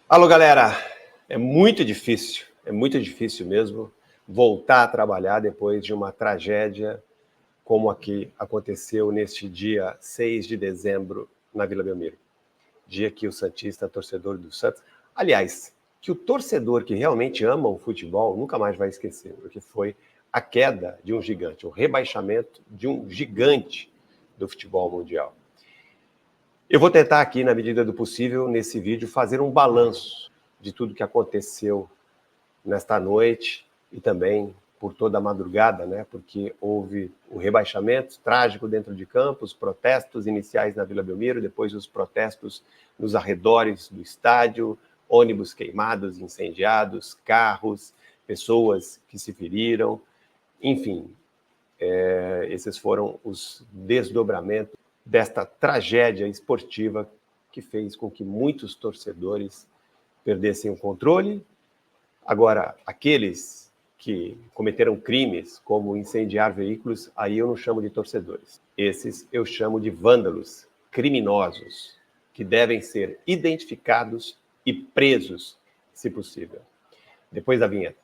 Alô, galera! É muito difícil mesmo voltar a trabalhar depois de uma tragédia como a que aconteceu neste dia 6 de dezembro na Vila Belmiro. Dia que o santista, torcedor do Santos, aliás, que o torcedor que realmente ama o futebol nunca mais vai esquecer, porque foi a queda de um gigante, o rebaixamento de um gigante do futebol mundial. Eu vou tentar aqui, na medida do possível, nesse vídeo, fazer um balanço de tudo que aconteceu nesta noite e também por toda a madrugada, né? Porque houve o rebaixamento trágico dentro de campo, os protestos iniciais na Vila Belmiro, depois os protestos nos arredores do estádio, ônibus queimados, incendiados, carros, pessoas que se feriram, enfim, esses foram os desdobramentos desta tragédia esportiva que fez com que muitos torcedores perdessem o controle. Agora, aqueles que cometeram crimes, como incendiar veículos, aí eu não chamo de torcedores. Esses eu chamo de vândalos, criminosos, que devem ser identificados e presos, se possível. Depois da vinheta.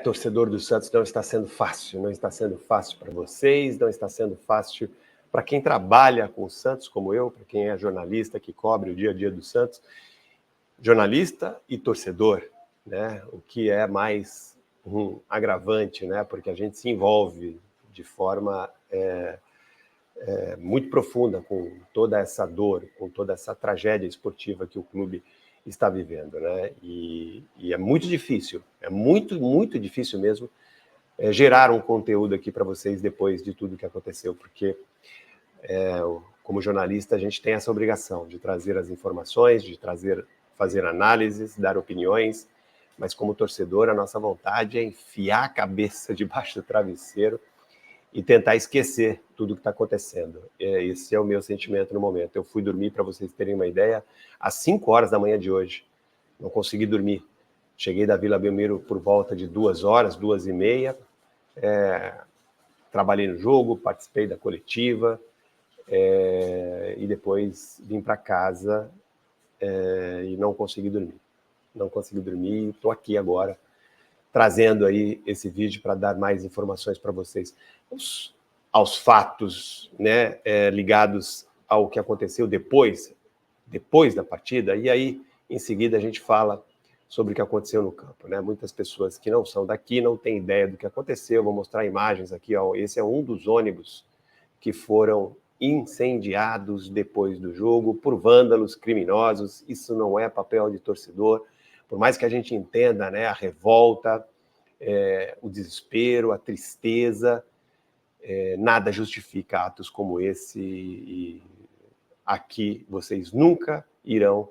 Torcedor do Santos, não está sendo fácil para vocês, não está sendo fácil para quem trabalha com o Santos, como eu, para quem é jornalista que cobre o dia a dia do Santos, jornalista e torcedor, né? O que é mais um agravante, né? Porque a gente se envolve de forma muito profunda com toda essa dor, com toda essa tragédia esportiva que o clube está vivendo, né? E é muito difícil, muito difícil mesmo gerar um conteúdo aqui para vocês depois de tudo que aconteceu, porque como jornalista a gente tem essa obrigação de trazer as informações, de fazer análises, dar opiniões, mas como torcedor a nossa vontade é enfiar a cabeça debaixo do travesseiro e tentar esquecer tudo que está acontecendo. Esse é o meu sentimento no momento. Eu fui dormir, para vocês terem uma ideia, às 5 horas da manhã de hoje. Não consegui dormir. Cheguei da Vila Belmiro por volta de 2 horas, 2h30. Trabalhei no jogo, participei da coletiva e depois vim para casa e não consegui dormir. Não consegui dormir e estou aqui agora trazendo aí esse vídeo para dar mais informações para vocês. Aos fatos, né, ligados ao que aconteceu depois da partida, e aí, em seguida, a gente fala sobre o que aconteceu no campo, né? Muitas pessoas que não são daqui não têm ideia do que aconteceu. Vou mostrar imagens aqui, ó. Esse é um dos ônibus que foram incendiados depois do jogo por vândalos criminosos. Isso não é papel de torcedor. Por mais que a gente entenda, né, a revolta, o desespero, a tristeza, nada justifica atos como esse, e aqui vocês nunca irão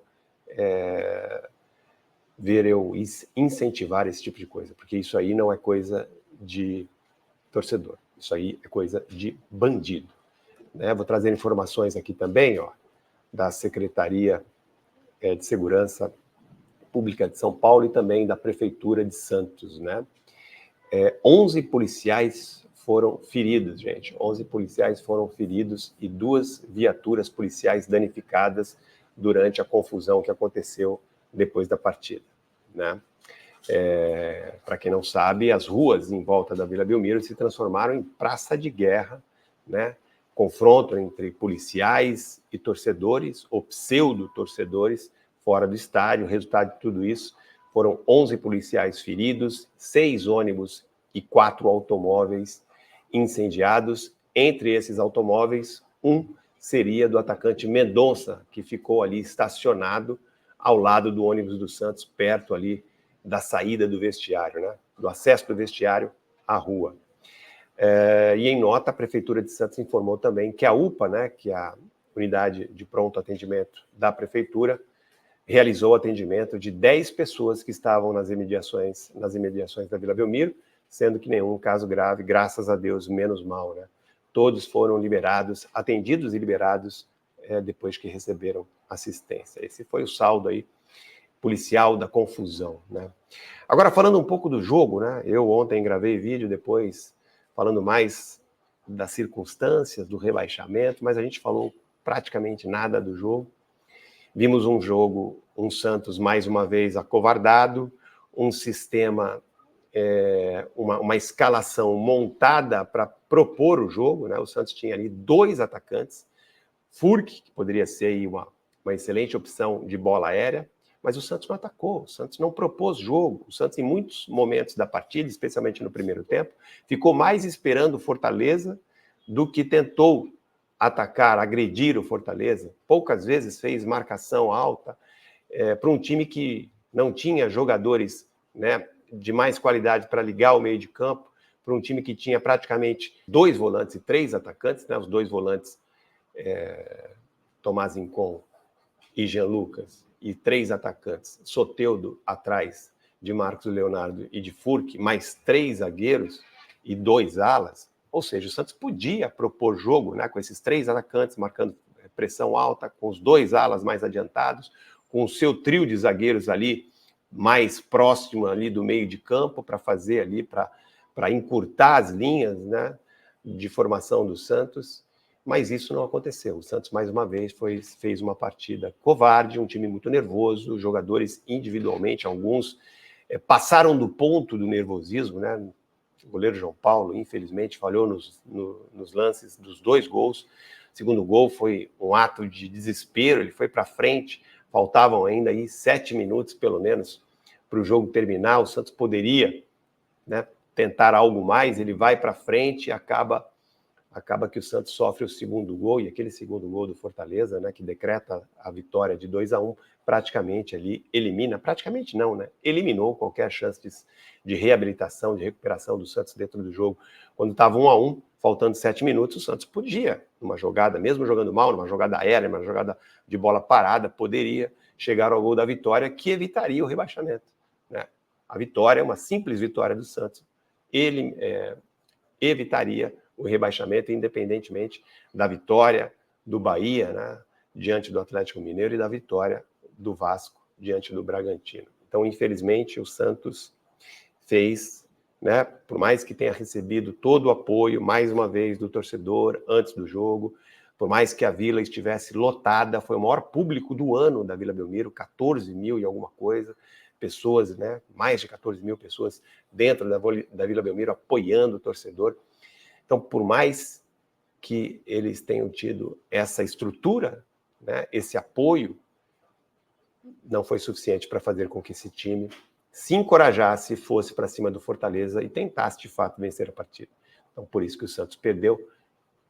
ver eu incentivar esse tipo de coisa, porque isso aí não é coisa de torcedor, isso aí é coisa de bandido, né? Vou trazer informações aqui também, ó, da Secretaria de Segurança Pública de São Paulo e também da Prefeitura de Santos, né? 11 policiais foram feridos, gente. 11 policiais foram feridos e 2 viaturas policiais danificadas durante a confusão que aconteceu depois da partida, né? Para quem não sabe, as ruas em volta da Vila Belmiro se transformaram em praça de guerra, né? Confronto entre policiais e torcedores, ou pseudo-torcedores, fora do estádio. O resultado de tudo isso foram 11 policiais feridos, 6 ônibus e 4 automóveis incendiados. Entre esses automóveis, um seria do atacante Mendonça, que ficou ali estacionado ao lado do ônibus do Santos, perto ali da saída do vestiário, né? Do acesso do vestiário à rua. E em nota, a Prefeitura de Santos informou também que a UPA, né, que é a Unidade de Pronto Atendimento da Prefeitura, realizou o atendimento de 10 pessoas que estavam nas imediações da Vila Belmiro, sendo que nenhum caso grave, graças a Deus, menos mal, né? Todos foram liberados, atendidos e liberados depois que receberam assistência. Esse foi o saldo aí policial da confusão, né? Agora, falando um pouco do jogo, né? Eu ontem gravei vídeo depois falando mais das circunstâncias do rebaixamento, mas a gente falou praticamente nada do jogo. Vimos um jogo, um Santos mais uma vez acovardado, um sistema, uma escalação montada para propor o jogo, né? O Santos tinha ali 2 atacantes, Furk, que poderia ser aí uma excelente opção de bola aérea, mas o Santos não atacou, o Santos não propôs jogo. O Santos, em muitos momentos da partida, especialmente no primeiro tempo, ficou mais esperando o Fortaleza do que tentou atacar, agredir o Fortaleza. Poucas vezes fez marcação alta para um time que não tinha jogadores, né, de mais qualidade para ligar o meio de campo, para um time que tinha praticamente 2 volantes e 3 atacantes, né, os 2 volantes Tomás Incon e Jean Lucas, e 3 atacantes, Soteldo atrás de Marcos Leonardo e de Furk, mais 3 zagueiros e 2 alas. Ou seja, o Santos podia propor jogo, né, com esses 3 atacantes marcando pressão alta, com os 2 alas mais adiantados, com o seu trio de zagueiros ali mais próximo ali do meio de campo para fazer ali, para encurtar as linhas, né, de formação do Santos. Mas isso não aconteceu. O Santos, mais uma vez, fez uma partida covarde, um time muito nervoso, jogadores individualmente, alguns passaram do ponto do nervosismo, né? O goleiro João Paulo, infelizmente, falhou nos lances dos 2 gols. O segundo gol foi um ato de desespero, ele foi para frente, faltavam ainda aí 7 minutos, pelo menos, para o jogo terminar. O Santos poderia, né, tentar algo mais, ele vai para frente e acaba que o Santos sofre o segundo gol, e aquele segundo gol do Fortaleza, né, que decreta a vitória de 2-1, praticamente ali elimina, praticamente não, né, eliminou qualquer chance de reabilitação, de recuperação do Santos dentro do jogo. Quando estava 1-1, faltando 7 minutos, o Santos podia, numa jogada, mesmo jogando mal, numa jogada aérea, numa jogada de bola parada, poderia chegar ao gol da vitória, que evitaria o rebaixamento, né? A vitória, uma simples vitória do Santos, ele evitaria o rebaixamento, independentemente da vitória do Bahia, né, diante do Atlético Mineiro, e da vitória do Vasco diante do Bragantino. Então, infelizmente, o Santos fez, né, por mais que tenha recebido todo o apoio, mais uma vez, do torcedor antes do jogo, por mais que a Vila estivesse lotada, foi o maior público do ano da Vila Belmiro, 14 mil e alguma coisa, pessoas, né, mais de 14 mil pessoas dentro da Vila Belmiro apoiando o torcedor. Então, por mais que eles tenham tido essa estrutura, né, esse apoio, não foi suficiente para fazer com que esse time se encorajasse, fosse para cima do Fortaleza e tentasse, de fato, vencer a partida. Então, por isso que o Santos perdeu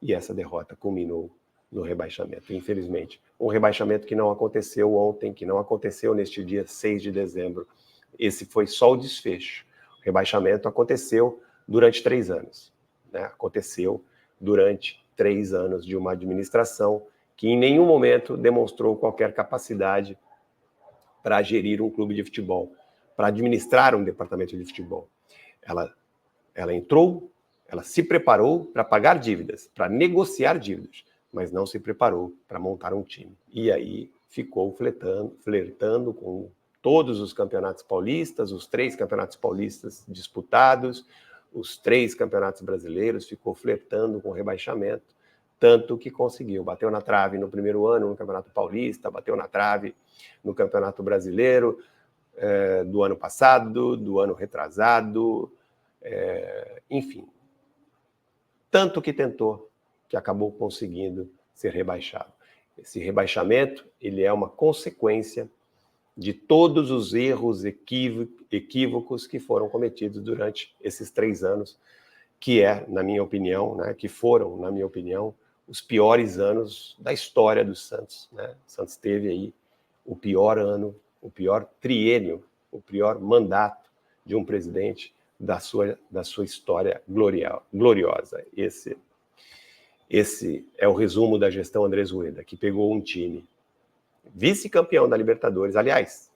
e essa derrota culminou no rebaixamento, infelizmente. Um rebaixamento que não aconteceu ontem, que não aconteceu neste dia 6 de dezembro. Esse foi só o desfecho. O rebaixamento aconteceu durante 3 anos. Né? Aconteceu durante 3 anos de uma administração que em nenhum momento demonstrou qualquer capacidade para gerir um clube de futebol, para administrar um departamento de futebol. Ela entrou, ela se preparou para pagar dívidas, para negociar dívidas, mas não se preparou para montar um time. E aí ficou flertando com todos os campeonatos paulistas, os 3 campeonatos paulistas disputados, os 3 campeonatos brasileiros, ficou flertando com o rebaixamento, tanto que conseguiu. Bateu na trave no primeiro ano no Campeonato Paulista, bateu na trave no Campeonato Brasileiro do ano passado, do ano retrasado, enfim. Tanto que tentou, que acabou conseguindo ser rebaixado. Esse rebaixamento, ele é uma consequência de todos os erros, equívocos que foram cometidos durante esses 3 anos, que na minha opinião, né, que foram, na minha opinião, os piores anos da história do Santos. Né? O Santos teve aí o pior ano, o pior triênio, o pior mandato de um presidente da sua história gloriosa. Esse é o resumo da gestão Andrés Rueda, que pegou um time vice-campeão da Libertadores. Aliás,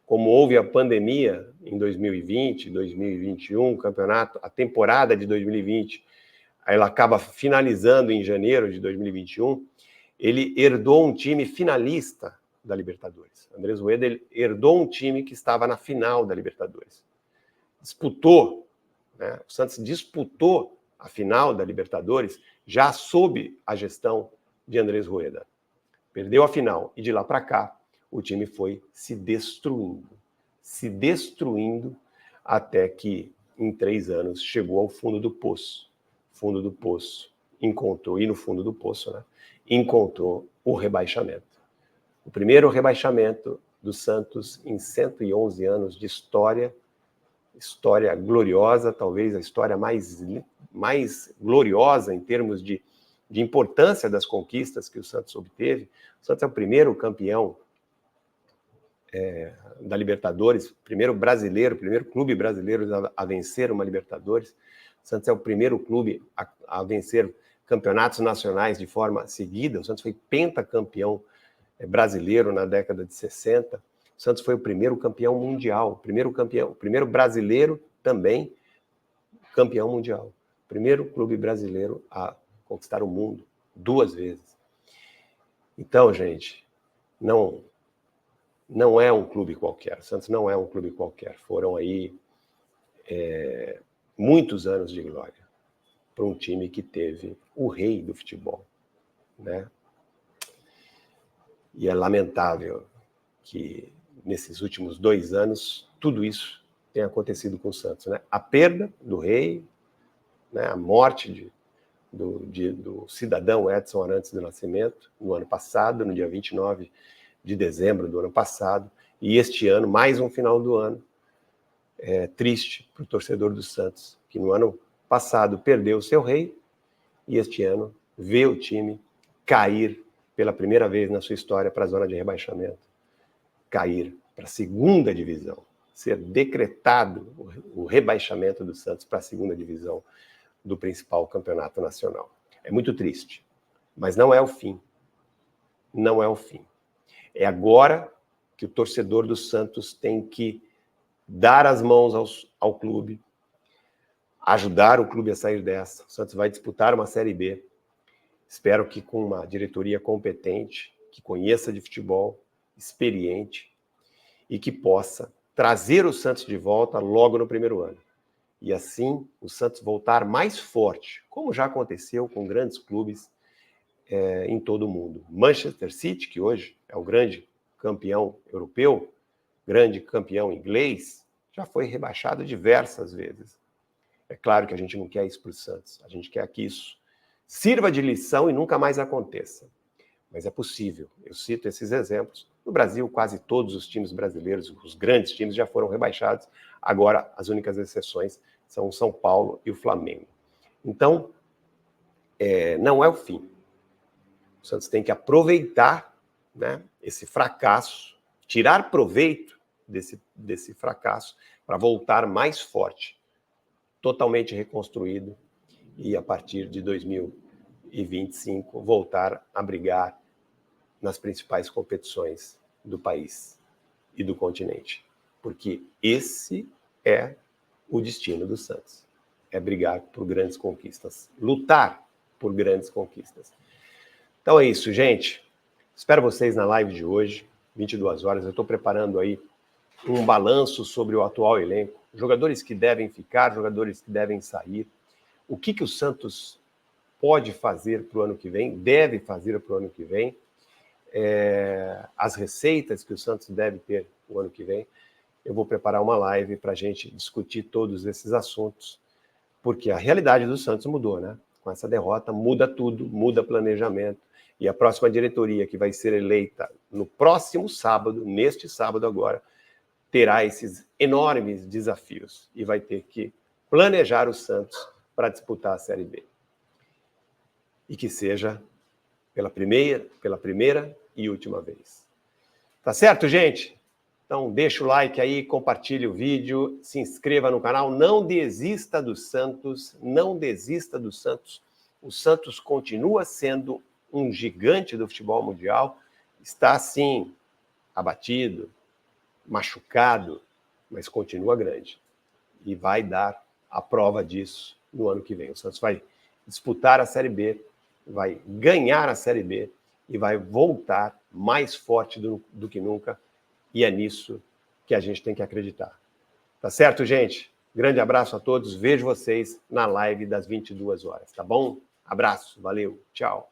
como houve a pandemia em 2020, 2021, a temporada de 2020, ela acaba finalizando em janeiro de 2021, ele herdou um time finalista da Libertadores. Andrés Rueda ele herdou um time que estava na final da Libertadores. Disputou, né? O Santos disputou a final da Libertadores já sob a gestão de Andrés Rueda. Perdeu a final e de lá para cá o time foi se destruindo até que em 3 anos chegou ao fundo do poço. Fundo do poço. Encontrou, e no fundo do poço, né? Encontrou o rebaixamento. O primeiro rebaixamento do Santos em 111 anos de história gloriosa, talvez a história mais gloriosa em termos de importância das conquistas que o Santos obteve. O Santos é o primeiro campeão da Libertadores, primeiro clube brasileiro a vencer uma Libertadores. O Santos é o primeiro clube a vencer campeonatos nacionais de forma seguida. O Santos foi pentacampeão brasileiro na década de 60. O Santos foi o primeiro campeão mundial, o primeiro brasileiro também campeão mundial. Primeiro clube brasileiro a conquistar o mundo 2 vezes. Então, gente, não é um clube qualquer. O Santos não é um clube qualquer. Foram aí muitos anos de glória para um time que teve o rei do futebol, né? E é lamentável que nesses últimos 2 anos tudo isso tenha acontecido com o Santos, né? A perda do rei, né? A morte do cidadão Edson Arantes do Nascimento no ano passado, no dia 29 de dezembro do ano passado, e este ano, mais um final do ano, triste para o torcedor do Santos, que no ano passado perdeu o seu rei, e este ano vê o time cair pela primeira vez na sua história para a zona de rebaixamento, cair para a segunda divisão, ser decretado o rebaixamento do Santos para a segunda divisão do principal campeonato nacional. É muito triste, mas não é o fim. Não é o fim. É agora que o torcedor do Santos tem que dar as mãos ao clube, ajudar o clube a sair dessa. O Santos vai disputar uma Série B. Espero que com uma diretoria competente, que conheça de futebol, experiente, e que possa trazer o Santos de volta logo no primeiro ano. E assim o Santos voltar mais forte, como já aconteceu com grandes clubes em todo o mundo. Manchester City, que hoje é o grande campeão europeu, grande campeão inglês, já foi rebaixado diversas vezes. É claro que a gente não quer isso para o Santos. A gente quer que isso sirva de lição e nunca mais aconteça. Mas é possível. Eu cito esses exemplos. No Brasil, quase todos os times brasileiros, os grandes times, já foram rebaixados. Agora, as únicas exceções são o São Paulo e o Flamengo. Então, não é o fim. O Santos tem que aproveitar, né, esse fracasso, tirar proveito desse fracasso para voltar mais forte, totalmente reconstruído, e a partir de 2025 voltar a brigar nas principais competições do país e do continente. Porque esse é o destino do Santos. É brigar por grandes conquistas, lutar por grandes conquistas. Então é isso, gente. Espero vocês na live de hoje, 22 horas. Eu estou preparando aí um balanço sobre o atual elenco. Jogadores que devem ficar, jogadores que devem sair. O que o Santos pode fazer para o ano que vem, deve fazer para o ano que vem. As receitas que o Santos deve ter o ano que vem. Eu vou preparar uma live para a gente discutir todos esses assuntos, porque a realidade do Santos mudou, né? Com essa derrota, muda tudo, muda planejamento. E a próxima diretoria, que vai ser eleita no próximo sábado, neste sábado agora, terá esses enormes desafios e vai ter que planejar o Santos para disputar a Série B. E que seja pela primeira e última vez. Tá certo, gente? Então, deixa o like aí, compartilhe o vídeo, se inscreva no canal. Não desista do Santos, não desista do Santos. O Santos continua sendo um gigante do futebol mundial. Está, sim, abatido, machucado, mas continua grande. E vai dar a prova disso no ano que vem. O Santos vai disputar a Série B, vai ganhar a Série B e vai voltar mais forte do que nunca, e é nisso que a gente tem que acreditar. Tá certo, gente? Grande abraço a todos, vejo vocês na live das 22 horas, tá bom? Abraço, valeu, tchau.